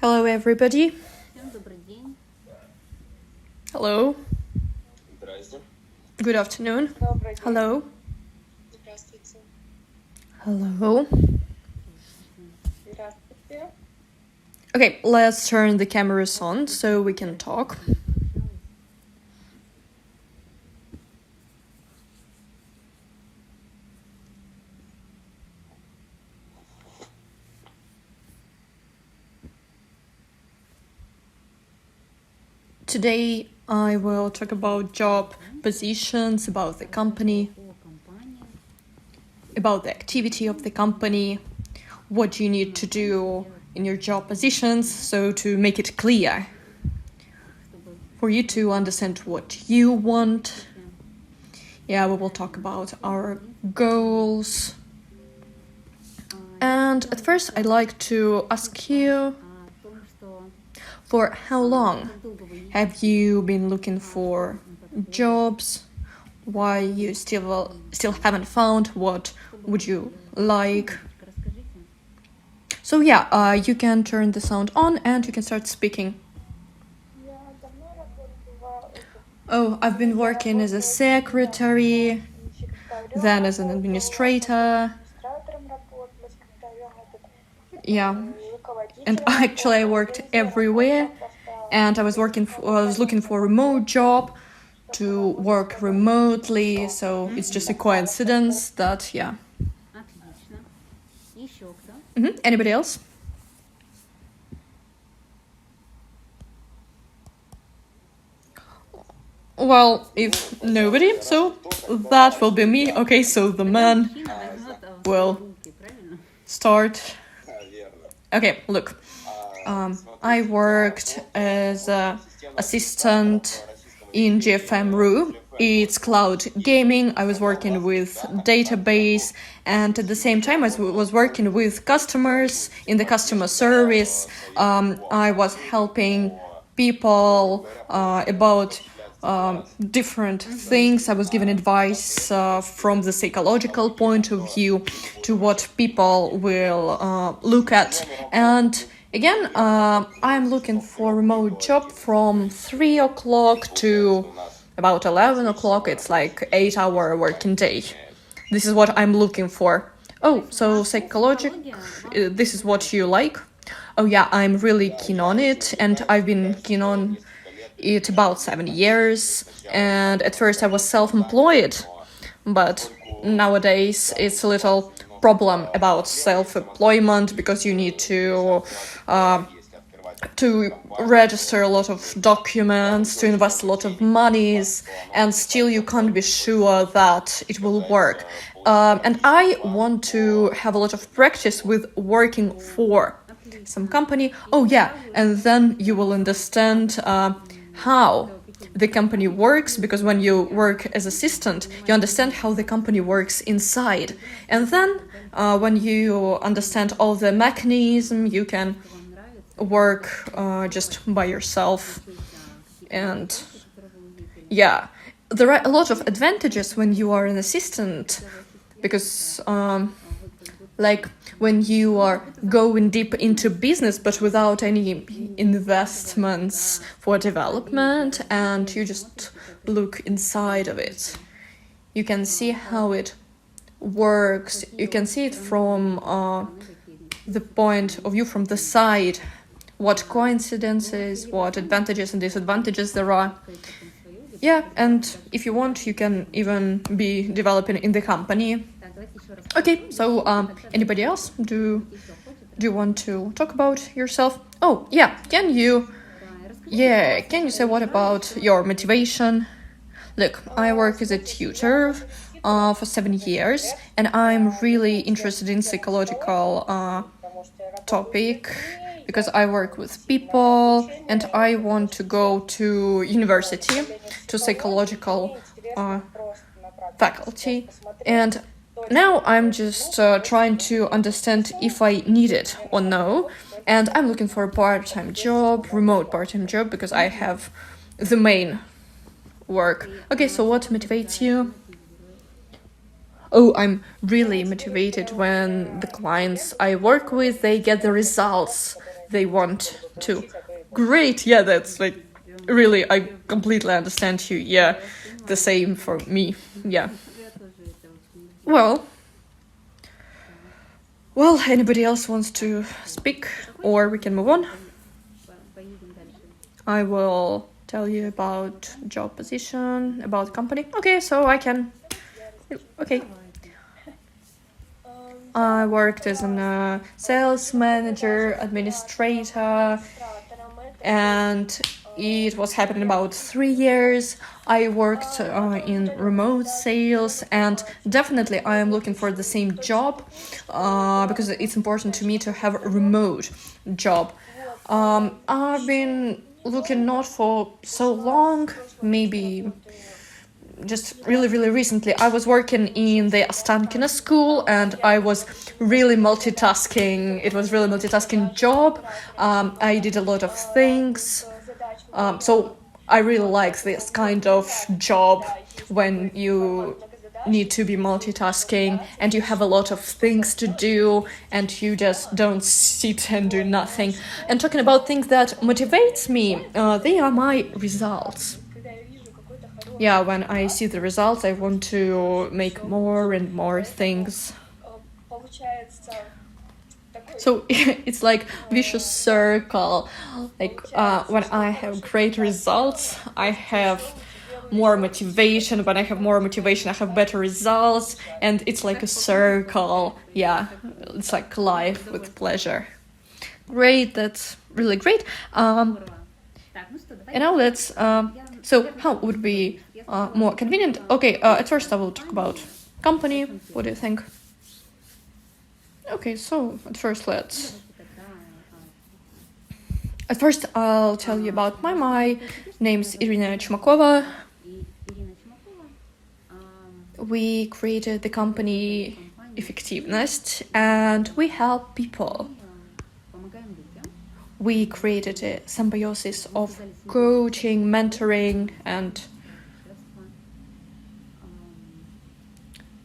Hello, everybody. Всем добрый день. Hello. Здрасте. Good afternoon. Добрый день. Hello. Здравствуйте. Hello. Здравствуйте. Okay, let's turn the cameras on so we can talk. Today I will talk about job positions, about the company, about the activity of the company, what you need to do in your job positions, so to make it clear for you to understand what you want. Yeah, we will talk about our goals. And at first I'd like to ask you, for how long have you been looking for jobs? Why you still haven't found? What would you like? So yeah, you can turn the sound on and you can start speaking. Я давно работала. Oh, I've been working as a secretary, then as an administrator. Администратором работала, секретарем, Yeah, руководителем. and actually I worked everywhere, and I was looking for a remote job to work remotely. So it's just a coincidence that yeah. Отлично. Еще кто? Anybody else? Well, if nobody, so that will be me. Okay, so the man will start. Верно. Okay, look. I worked as an assistant in GFM.ru. It's cloud gaming. I was working with database, and at the same time I was working with customers in the customer service. I was helping people about different things. I was giving advice from the psychological point of view to what people will look at. And again, I'm looking for a remote job from 3 o'clock to about 11 o'clock. It's like 8-hour working day. This is what I'm looking for. Oh, so this is what you like? Oh yeah, I'm really keen on it, and I've been keen on it about 7 years. And at first I was self-employed, but nowadays it's a little problem about self-employment because you need to register a lot of documents, to invest a lot of monies, and still you can't be sure that it will work. And I want to have a lot of practice with working for some company. Oh yeah, and then you will understand how the company works, because when you work as assistant, you understand how the company works inside. And then when you understand all the mechanism, you can work just by yourself. And yeah, there are a lot of advantages when you are an assistant, because like when you are going deep into business but without any investments for development, and you just look inside of it, you can see how it works. You can see it from the point of view from the side, what coincidences, what advantages and disadvantages there are. Yeah, and if you want, you can even be developing in the company. Okay, so anybody else? Do you want to talk about yourself? Oh, yeah, can you say what about your motivation? Look, I work as a tutor for 7 years, and I'm really interested in psychological topic because I work with people and I want to go to university, to psychological faculty, and now I'm just trying to understand if I need it or no, and I'm looking for a part-time job, remote part-time job, because I have the main work. Okay, so what motivates you? Oh, I'm really motivated when the clients I work with, they get the results they want to. Great, yeah, that's like really, I completely understand you. Yeah, the same for me. Yeah. Я тоже это очень люблю. Well, anybody else wants to speak, or we can move on. Поедем дальше. I will tell you about job position, about company. Okay, so I can. Okay. I worked as a sales manager, administrator, and it was happening about 3 years. I worked in remote sales, and definitely I am looking for the same job because it's important to me to have a remote job. I've been looking not for so long, maybe just really recently. I was working in the Ostankino school, and I was really multitasking. It was really multitasking job. I did a lot of things. So I really like this kind of job when you need to be multitasking and you have a lot of things to do and you just don't sit and do nothing. And talking about things that motivates me, they are my results. Yeah, when I see the results, I want to make more and more things. So it's like vicious circle. Like when I have great results, I have more motivation. When I have more motivation, I have better results, and it's like a circle. Yeah, it's like life with pleasure. Great, that's really great. Здорово. Так, ну что, давай. And now let's. So how would be more convenient? Okay, at first I will talk about company. What do you think? Okay, so at first let's. At first I'll tell you about my name's Irina Chumakova. И Ирина Чумакова. We created the company Effectiveness and we help people. Помогаем людям. We created a symbiosis of coaching, mentoring, and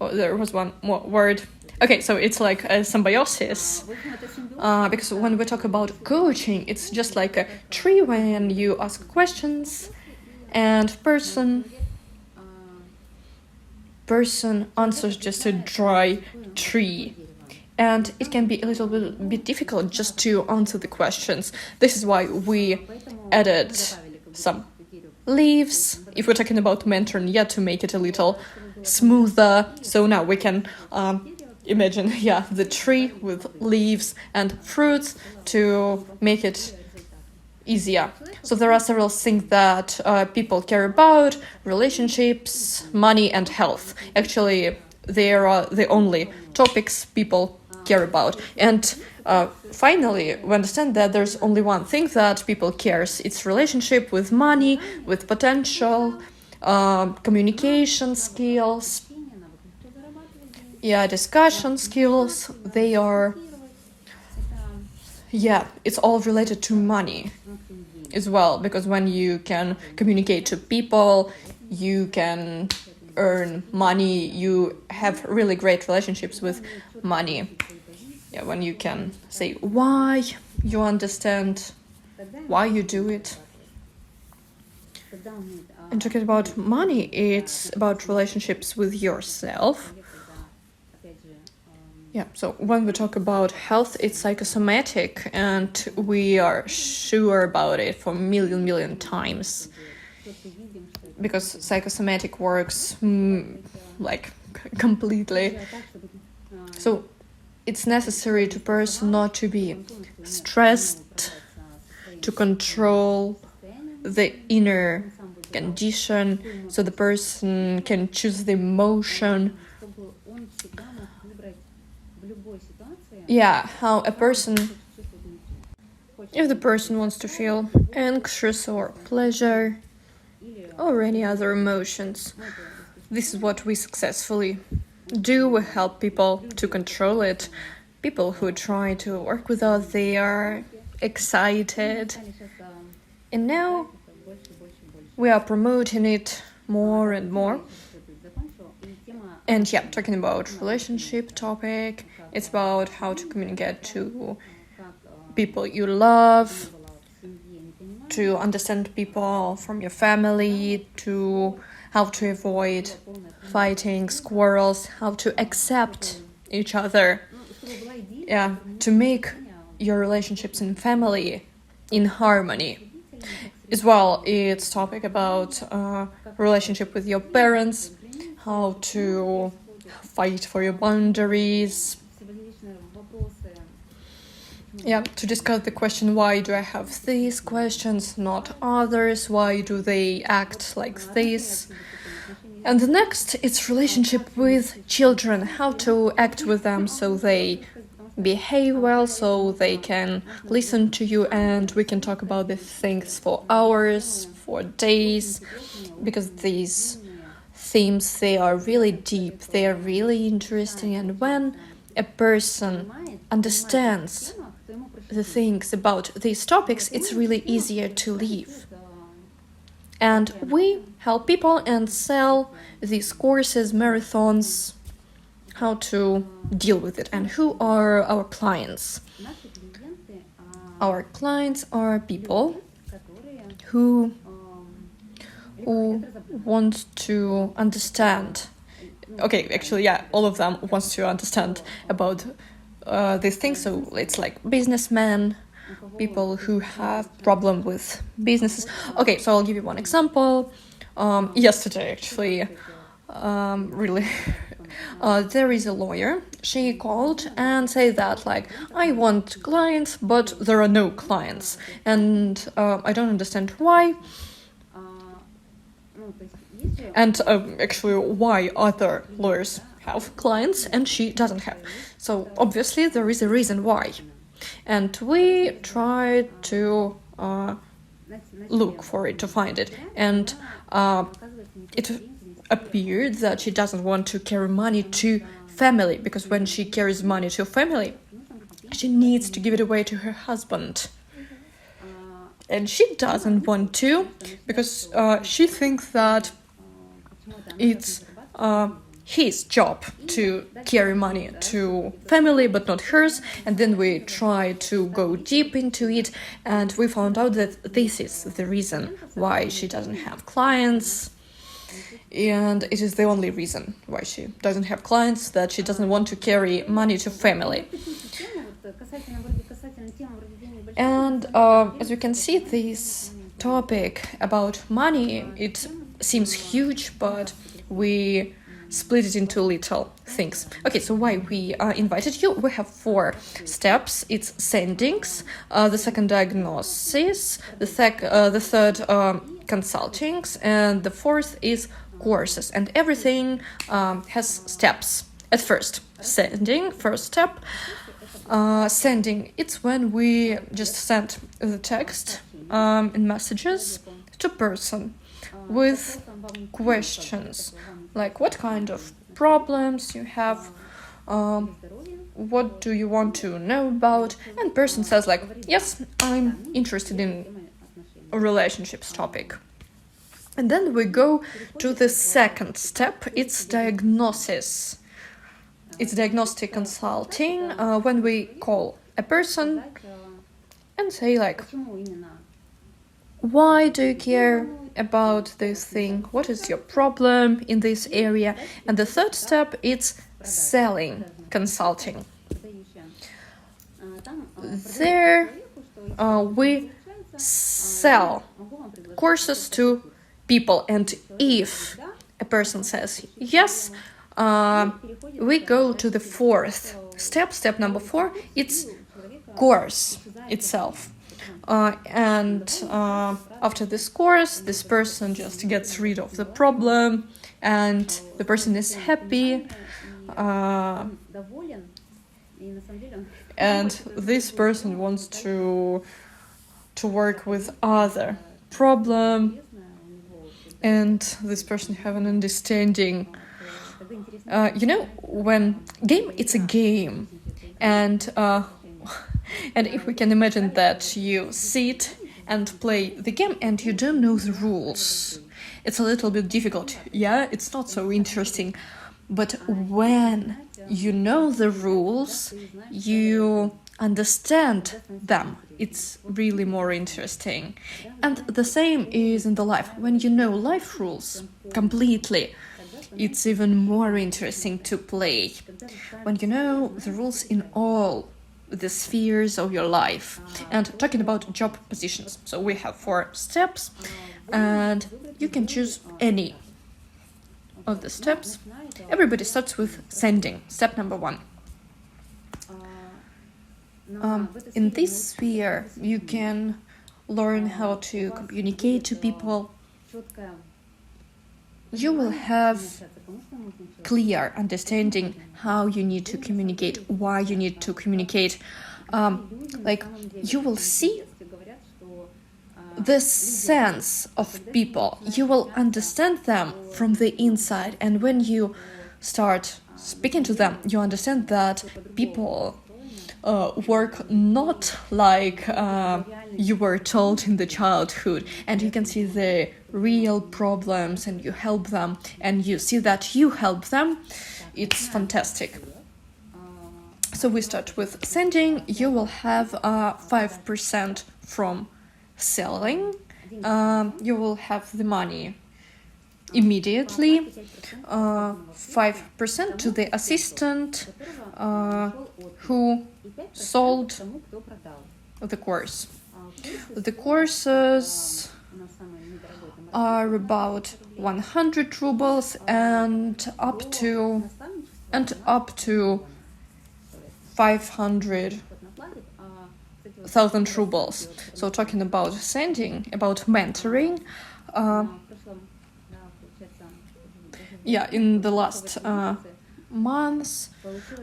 oh, there was one more word. Okay, so it's like a symbiosis. В общем, это симбиоз. Because when we talk about coaching, it's just like a tree when you ask questions and person answers just a dry tree. And it can be a little bit difficult just to answer the questions. This is why we added some leaves, if we're talking about mentoring, yeah, to make it a little smoother. So now we can imagine, yeah, the tree with leaves and fruits to make it easier. So there are several things that people care about: relationships, money, and health. Actually, they are the only topics people care about. And finally, we understand that there's only one thing that people cares. It's relationship with money, with potential, communication skills, yeah, discussion skills. They are, yeah, it's all related to money as well, because when you can communicate to people, you can earn money, you have really great relationships with money. Yeah, when you can say why, you understand why you do it. And talking about money, it's about relationships with yourself. Yeah, so when we talk about health, it's psychosomatic, and we are sure about it for million times. Because psychosomatic works like completely. So it's necessary to person not to be stressed, to control the inner condition, so the person can choose the emotion. Yeah, how a person, if the person wants to feel anxious or pleasure or any other emotions, this is what we successfully do. We help people to control it. People who try to work with us, they are excited. And now we are promoting it more and more. And yeah, talking about relationship topic, it's about how to communicate to people you love, была в семье, не понимаю, to understand people from your family, to how to avoid fighting, squirrels, how to accept each other. ну, чтобы была идея, Yeah, to make your relationships in family in harmony. As well, it's topic about relationship with your parents, how to fight for your boundaries. все различные вопросы. Yeah, to discuss the question, why do I have these questions, not others? Why do they act like this? And the next, it's relationship with children, how to act with them so they behave well, so they can listen to you, and we can talk about these things for hours, for days, because these themes, they are really deep, they are really interesting, and when a person understands the things about these topics, it's really easier to live. And we help people and sell these courses, marathons, how to deal with it. And who are our clients? Наши клиенты, Our clients are people которые who хотят want to understand. Okay, actually, yeah, all of them wants to understand about these things. So it's like businessmen, people who have problem with businesses. Okay, so I'll give you one example. Yesterday, actually, really, there is a lawyer. She called and said that, like, I want clients, but there are no clients, and I don't understand why. ну, то есть, если And actually, why other lawyers have clients and she doesn't have? So obviously, there is a reason why. And we try to look for it, to find it. And it appeared that she doesn't want to carry money to family, because when she carries money to family, she needs to give it away to her husband. And she doesn't want to, because she thinks that it's his job to carry money to family, but not hers. And then we try to go deep into it, and we found out that this is the reason why she doesn't have clients. And it is the only reason why she doesn't have clients, that she doesn't want to carry money to family. And as you can see, this topic about money, it seems huge, but we split it into little things. Okay, so why we invited you? We have 4 steps. It's sendings, the second diagnosis, the third consultings, and the fourth is courses. And everything has steps. At first, sending, first step. Sending, it's when we just send the text in messages to person with questions, like what kind of problems you have, what do you want to know about, and person says like, yes, I'm interested in a relationships topic. And then we go to the second step, it's diagnosis. It's diagnostic consulting, when we call a person and say like, why do you care about this thing? What is your problem in this area? And the third step, it's selling consulting. There we sell courses to people, and if a person says yes, we go to the fourth step, step number 4, it's course itself. And after this course, this person just gets rid of the problem, and the person is happy, and this person wants to work with other problem, and this person have an understanding. When game, it's a game, and if we can imagine that you sit and play the game and you don't know the rules, it's a little bit difficult. Yeah, it's not so interesting. But when you know the rules, you understand them, it's really more interesting. And the same is in the life. When you know life rules completely, it's even more interesting to play. When you know the rules in all the spheres of your life. And talking about job positions, so we have 4 steps, and you can choose any of the steps. Everybody starts with sending, step number 1. In this sphere, you can learn how to communicate to people. You will have clear understanding how you need to communicate, why you need to communicate. You will see the sense of people. You will understand them from the inside. And when you start speaking to them, you understand that people work not like you were told in the childhood, and you can see the real problems and you help them, and you see that you help them. It's fantastic. So we start with sending. You will have 5% from selling. You will have the money immediately, 5% to the assistant who sold the course. The courses are about 100 rubles and up to 500,000 rubles. So talking about sending, about mentoring, in the last months,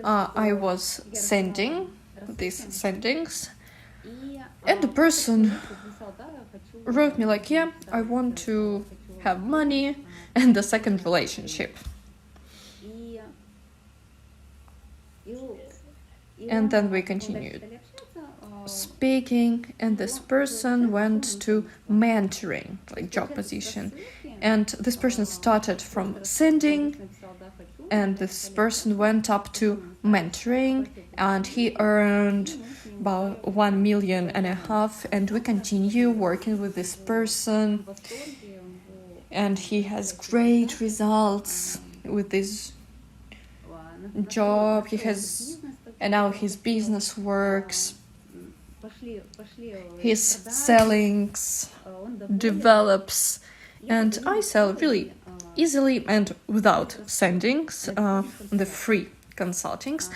I was sending these sendings, and the person wrote me like, yeah, I want to have money and the second relationship. And then we continued speaking, and this person went to mentoring, like job position. And this person started from sending, and this person went up to mentoring, and he earned about 1.5 million, and we continue working with this person, and he has great results with this job. And now his business works, his sellings develops, and I sell really easily and without sendings, the free consultings.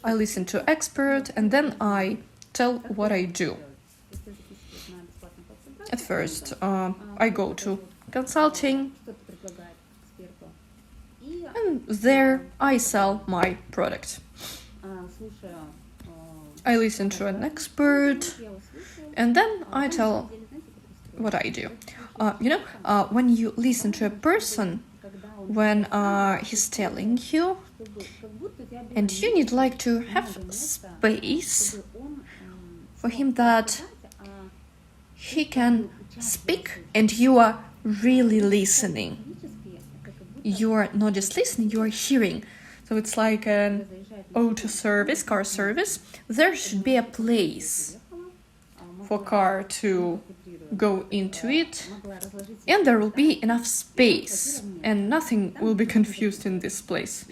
I listen to expert, and then I tell what I do. At first, I go to consulting, and there I sell my product. I listen to an expert, and then I tell what I do. When you listen to a person, when he's telling you, and you need like to have space for him that he can speak, and you are really listening. You are not just listening, you are hearing. So it's like an auto service, car service. There should be a place for car to go into it, and there will be enough space, and nothing will be confused in this place.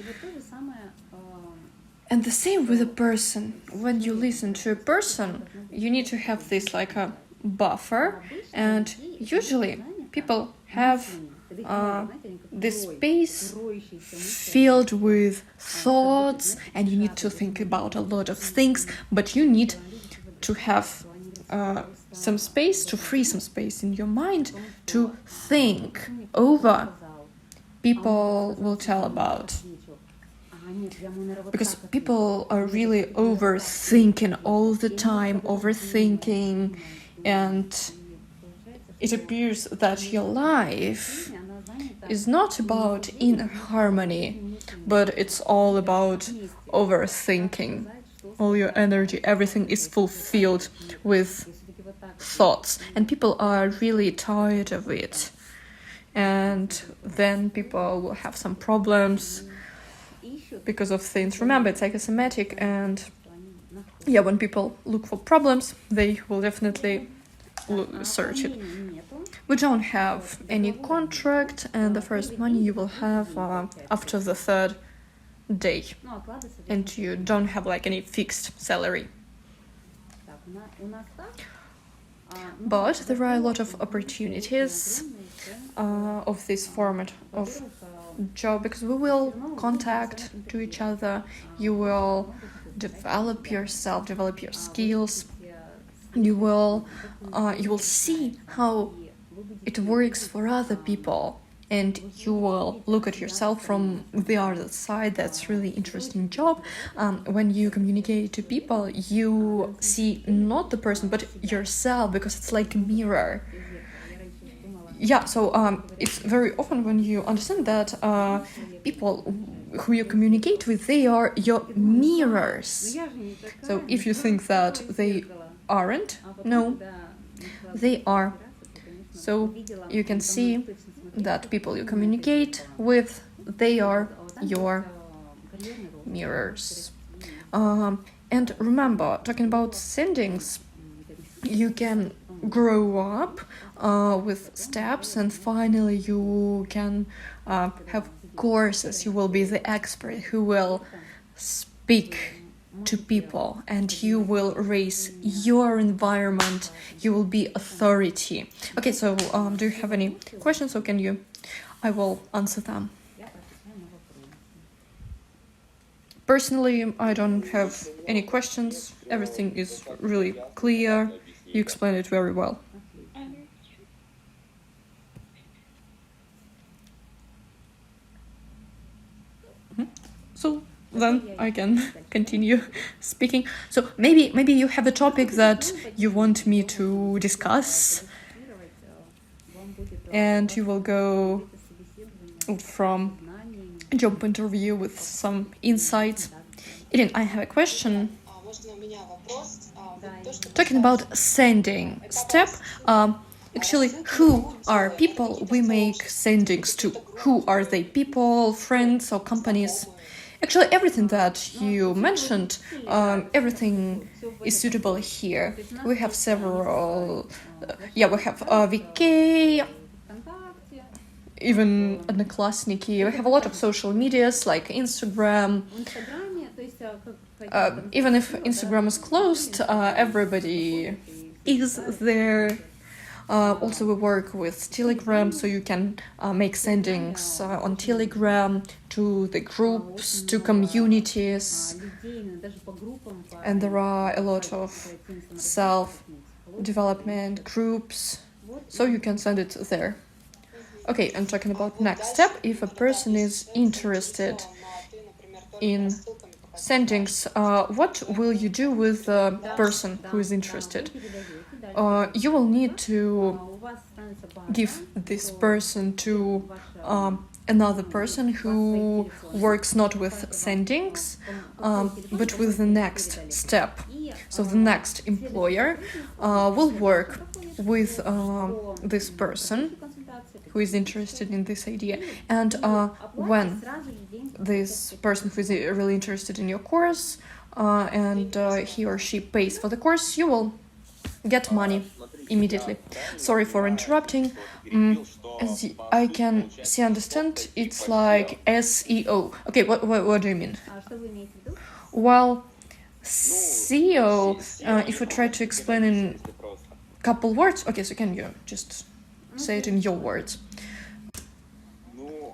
And the same with a person. When you listen to a person, you need to have this like a buffer, and usually people have this space filled with thoughts, and you need to think about a lot of things, but you need to have some space, to free some space in your mind to think over people will tell about. Because people are really overthinking all the time, and it appears that your life is not about inner harmony, but it's all about overthinking. All your energy, everything is fulfilled with thoughts, and people are really tired of it. And then people will have some problems because of things. Remember, it's psychosomatic, and Yeah, when people look for problems, they will definitely search it. Оформления нету. We don't have any contract, and the first money you will have after the third day, Ну, оклады, соответственно, and you don't have like any fixed salary. так, у нас так. Ну, But there are a lot of во-первых, opportunities огромные, of this format of во-первых, job, because we will contact to each other, you will develop yourself, develop your skills, you will see how it works for other people, and you will look at yourself from the other side. That's really interesting job. When you communicate to people, you see not the person but yourself, because it's like a mirror. Yeah, so it's very often when you understand that people who you communicate with, they are your mirrors. So if you think that they aren't, no, they are. So you can see that people you communicate with, they are your mirrors. And remember, talking about sendings, you can grow up with steps, and finally you can have courses. You will be the expert who will speak to people, and you will raise your environment. You will be authority. Okay, so do you have any questions, or can you? I will answer them. Personally, I don't have any questions. Everything is really clear. You explained it very well. So then I can continue speaking. So maybe you have a topic that you want me to discuss, and you will go from job interview with some insights. Irina, I have a question. Talking about sending step, actually, who are people we make sendings to? Who are they? People, friends, or companies? Actually, everything that you mentioned, everything is suitable here. We have several, we have VK, even Одноклассники. We have a lot of social medias like Instagram. Even if Instagram is closed, everybody is there. Also, we work with Telegram, so you can make sendings on Telegram to the groups, to communities, and there are a lot of self-development groups, so you can send it there. Okay, I'm talking about next step. If a person is interested in sendings, what will you do with the person who is interested? You will need to give this person to another person who works not with sendings, but with the next step. So the next employer will work with this person who is interested in this idea. And when this person who is really interested in your course and he or she pays for the course, you will get money immediately. Sorry for interrupting. As I can understand, it's like SEO. Okay, what do you mean? Well, SEO, if we try to explain in a couple words, okay, so can you just say it in your words?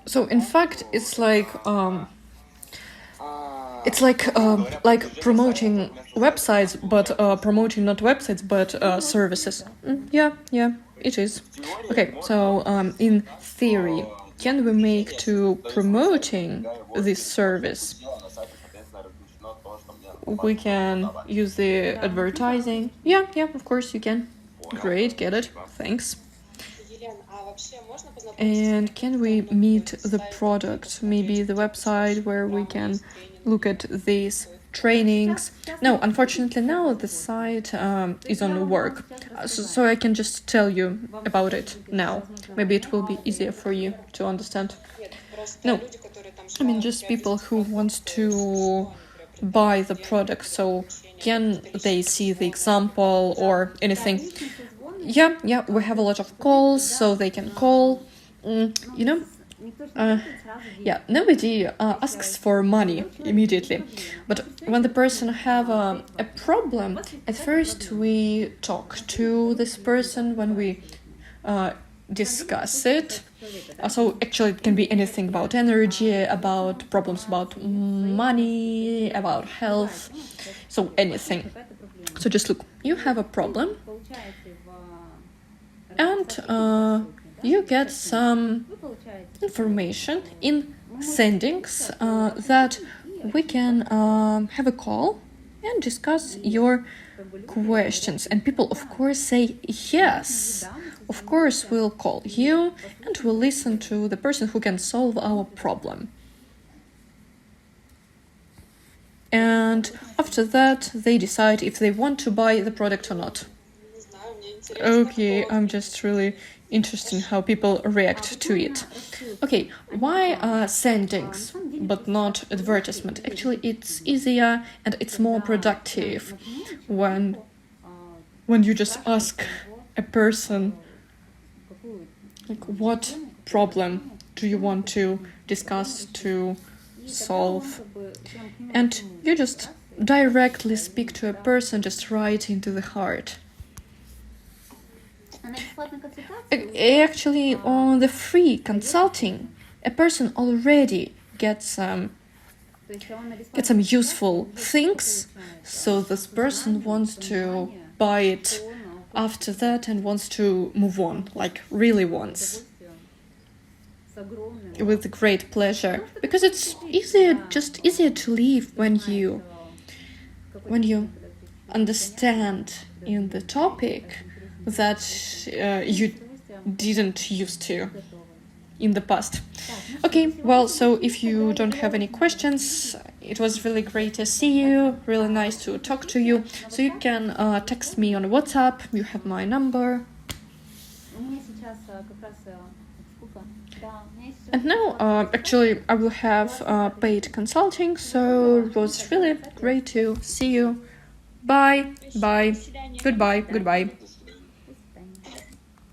So in fact, it's like promoting websites, but promoting not websites but services. Yeah, it is. Okay, so in theory, can we make to promoting this service? We can use the advertising. Yeah, of course you can. Great, get it. Thanks. And can we meet the product, maybe the website where we can look at these trainings? No, unfortunately now the site is on work, so I can just tell you about it now. Maybe it will be easier for you to understand. No, I mean just people who want to buy the product, so can they see the example or anything? Yeah, we have a lot of calls, so they can call. You know, yeah, nobody asks for money immediately, but when the person have a problem, at first we talk to this person when we discuss it. So actually it can be anything about energy, about problems about money, about health, so anything. So just look, you have a problem and you get some information in sendings that we can have a call and discuss your questions. And people, of course, say yes. Of course, we'll call you and we'll listen to the person who can solve our problem. And after that, they decide if they want to buy the product or not. Okay, I'm just really interested in how people react to it. Okay, why sendings but not advertisement? Actually, it's easier and it's more productive when you just ask a person, like, what problem do you want to discuss, to solve? And you just directly speak to a person, just right into the heart. Actually, on the free consulting, a person already gets some useful things, so this person wants to buy it after that and wants to move on, like really wants, with great pleasure, because it's easier to leave when you understand in the topic that you didn't used to in the past. Okay, well, so if you don't have any questions, it was really great to see you, really nice to talk to you. So you can text me on WhatsApp, you have my number. And now, actually, I will have paid consulting, so it was really great to see you. Bye, goodbye.